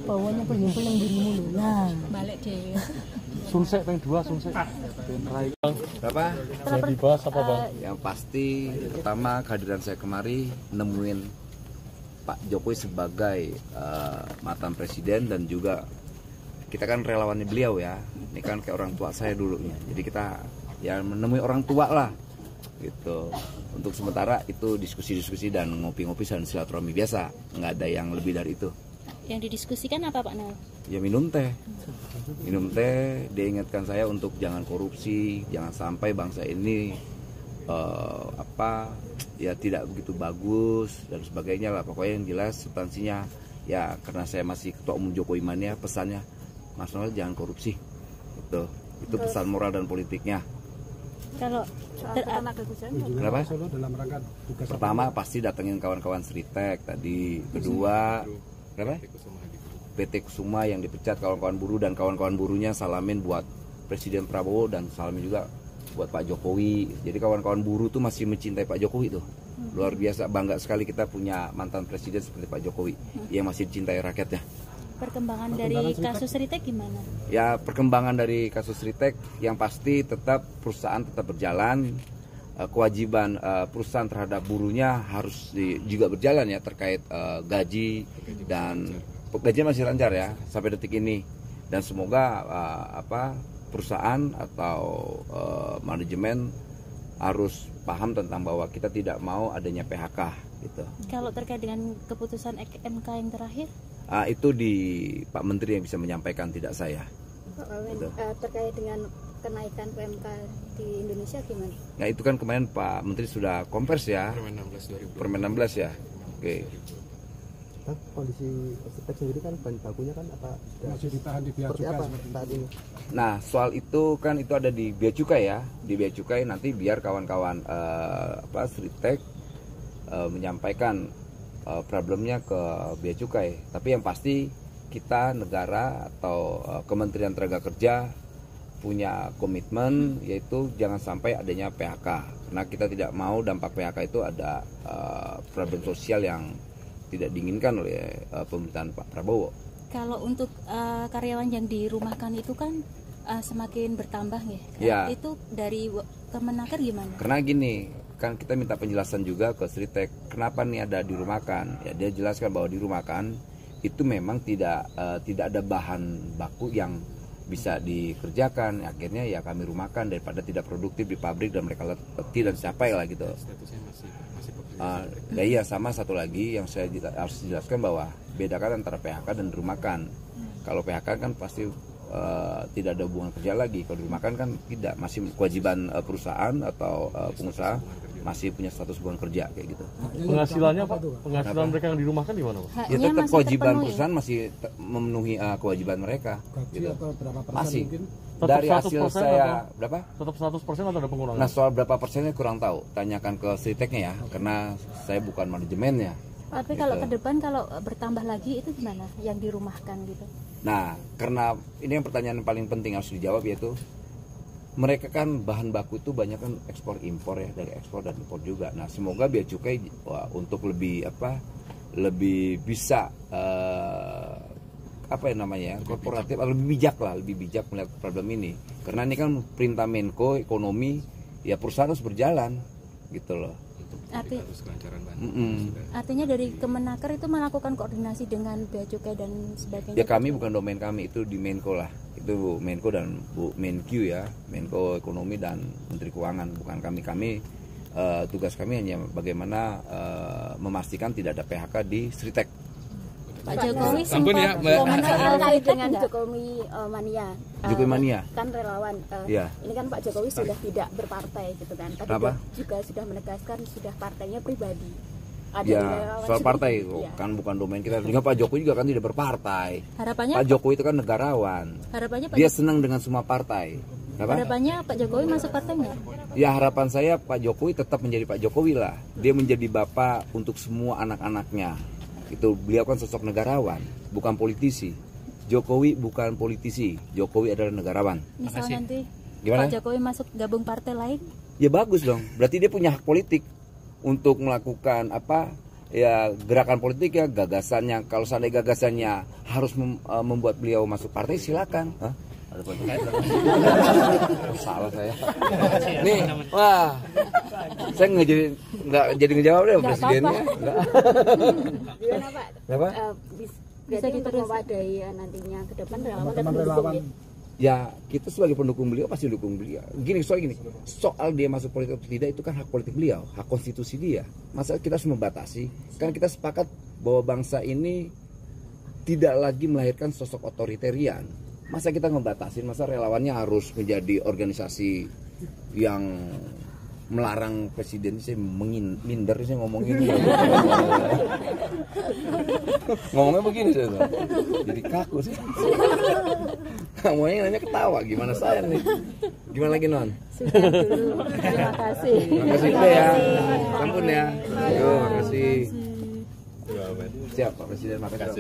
Bawanya penyempil yang dirimu lu. Nah, balik deh. Sunsek peng 2 sunsek. Berapa? Yang dibahas apa Bang? Yang pasti pertama kehadiran saya kemari nemuin Pak Jokowi sebagai mantan presiden dan juga kita kan relawannya beliau ya. Ini kan kayak orang tua saya dulunya. Jadi kita ya menemui orang tua lah gitu. Untuk sementara itu diskusi-diskusi dan ngopi-ngopi dan silaturahmi biasa. Nggak ada yang lebih dari itu. Yang didiskusikan apa Pak Nal? Ya minum teh. Dia ingatkan saya untuk jangan korupsi, jangan sampai bangsa ini ya tidak begitu bagus dan sebagainya lah. Pokoknya yang jelas substansinya ya, karena saya masih ketua umum Jokowi Mania, pesannya Mas Noel jangan korupsi. Itu pesan moral dan politiknya. Kalau kenapa? Pertama pasti datengin kawan-kawan Sritek tadi. Kedua kenapa? PT Kusuma yang dipecat, kawan-kawan buruh dan kawan-kawan buruhnya salamin buat Presiden Prabowo dan salamin juga buat Pak Jokowi. Jadi kawan-kawan buruh tuh masih mencintai Pak Jokowi tuh. Luar biasa, bangga sekali kita punya mantan presiden seperti Pak Jokowi yang masih dicintai rakyatnya. Perkembangan dari kasus Ritek gimana? Ya, perkembangan dari kasus Ritek yang pasti tetap perusahaan tetap berjalan. Kewajiban perusahaan terhadap buruhnya harus juga berjalan ya, terkait gaji dan gaji masih lancar ya sampai detik ini, dan semoga perusahaan atau manajemen harus paham tentang bahwa kita tidak mau adanya PHK gitu. Kalau terkait dengan keputusan MK yang terakhir? Itu di Pak Menteri yang bisa menyampaikan, tidak saya. Pak Wamen, gitu. Terkait dengan kenaikan PMK di Indonesia gimana? Nah itu kan kemarin Pak Menteri sudah konversi ya, Permen 16 ya. Oke. Kondisi Sritek sendiri kan bahan bakunya kan apa masih ditahan di bea cukai saat ini? Nah soal itu kan itu ada di bea cukai ya, di bea cukai nanti biar kawan-kawan Sritek menyampaikan problemnya ke bea cukai. Tapi yang pasti kita negara atau Kementerian Tenaga Kerja punya komitmen yaitu jangan sampai adanya PHK, karena kita tidak mau dampak PHK itu ada problem sosial yang tidak diinginkan oleh pemerintahan Pak Prabowo. Kalau untuk karyawan yang dirumahkan itu kan semakin bertambah ya. Itu dari Kemenaker gimana? Karena gini, kan kita minta penjelasan juga ke Sritek, kenapa nih ada dirumahkan? Ya dia jelaskan bahwa dirumahkan itu memang tidak ada bahan baku yang bisa dikerjakan. Akhirnya ya kami rumahkan daripada tidak produktif di pabrik dan mereka letih dan capek lah gitu. Iya, sama satu lagi yang saya harus jelaskan bahwa bedakan antara PHK dan dirumahkan. Kalau PHK kan pasti tidak ada hubungan kerja lagi. Kalau dirumahkan kan tidak, masih kewajiban perusahaan atau pengusaha masih punya status hubungan kerja kayak gitu. Penghasilannya Pak? Penghasilan mereka yang dirumahkan di mana Pak? Ya tetap kewajiban perusahaan masih memenuhi kewajiban mereka. Gitu. Masih. Tetap dari hasil saya atau, berapa? Tetap 100% atau ada pengurangan? Nah soal berapa persennya kurang tahu, tanyakan ke Sriteknya ya, karena saya bukan manajemennya. Tapi kalau ke depan kalau bertambah lagi itu gimana yang dirumahkan gitu? Nah karena ini yang pertanyaan yang paling penting harus dijawab, yaitu mereka kan bahan baku itu banyak kan ekspor impor ya, dari ekspor dan impor juga. Nah semoga bea cukai untuk lebih bisa korporatif atau lebih bijak melihat problem ini, karena ini kan perintah Menko Ekonomi, ya perusahaan harus berjalan gitu loh. Artinya dari Kemenaker itu melakukan koordinasi dengan bea cukai dan sebagainya. Ya kami bukan domain kami, itu di Menko lah, itu Menko dan Bu Menkyu ya, Menko Ekonomi dan Menteri Keuangan, bukan kami. Tugas kami hanya bagaimana memastikan tidak ada PHK di Sritek. Pak Jokowi sempat terkait dengan Jokowi Mania. Jokowi Mania kan relawan. Ini kan Pak Jokowi sudah tidak berpartai gitu kan. Tapi juga sudah menegaskan sudah partainya pribadi. Soal partai kan bukan domain kita. Juga Pak Jokowi juga kan tidak berpartai. Harapannya Pak Jokowi itu kan negarawan. Dia senang dengan semua partai. Harapannya Pak Jokowi masuk partai nggak? Ya harapan saya Pak Jokowi tetap menjadi Pak Jokowi lah. Dia menjadi bapak untuk semua anak-anaknya. Itu beliau kan sosok negarawan, bukan politisi. Jokowi bukan politisi, Jokowi adalah negarawan. Misal nanti Gimana? Pak Jokowi masuk gabung partai lain, Ya bagus dong. Berarti dia punya hak politik untuk melakukan apa? Ya gerakan politik ya, gagasannya. Kalau seandainya gagasannya harus membuat beliau masuk partai, silakan. Hah? Ada salah saya. Nih, wah, saya nggak jadi ngejawab deh presidennya. Gimana Pak? Apa? Bisa gitu untuk mewadai nantinya ke depan relawan dan relawan. Ya kita sebagai pendukung beliau pasti dukung beliau. Soal dia masuk politik atau tidak itu kan hak politik beliau, hak konstitusi dia. Masa kita harus membatasi? Kan kita sepakat bahwa bangsa ini tidak lagi melahirkan sosok otoritarian. Masa kita ngebatasin? Masa relawannya harus menjadi organisasi yang melarang presiden? Saya minder saya ngomongin. Ngomongnya begini saya tuh. Jadi kaku sih. Kamu nanya ketawa, gimana saya nih? Gimana lagi Non? sudah dulu. Terima kasih. Terima kasih ya. Ampun ya. Yo, makasih. Siap Pak Presiden, makasih.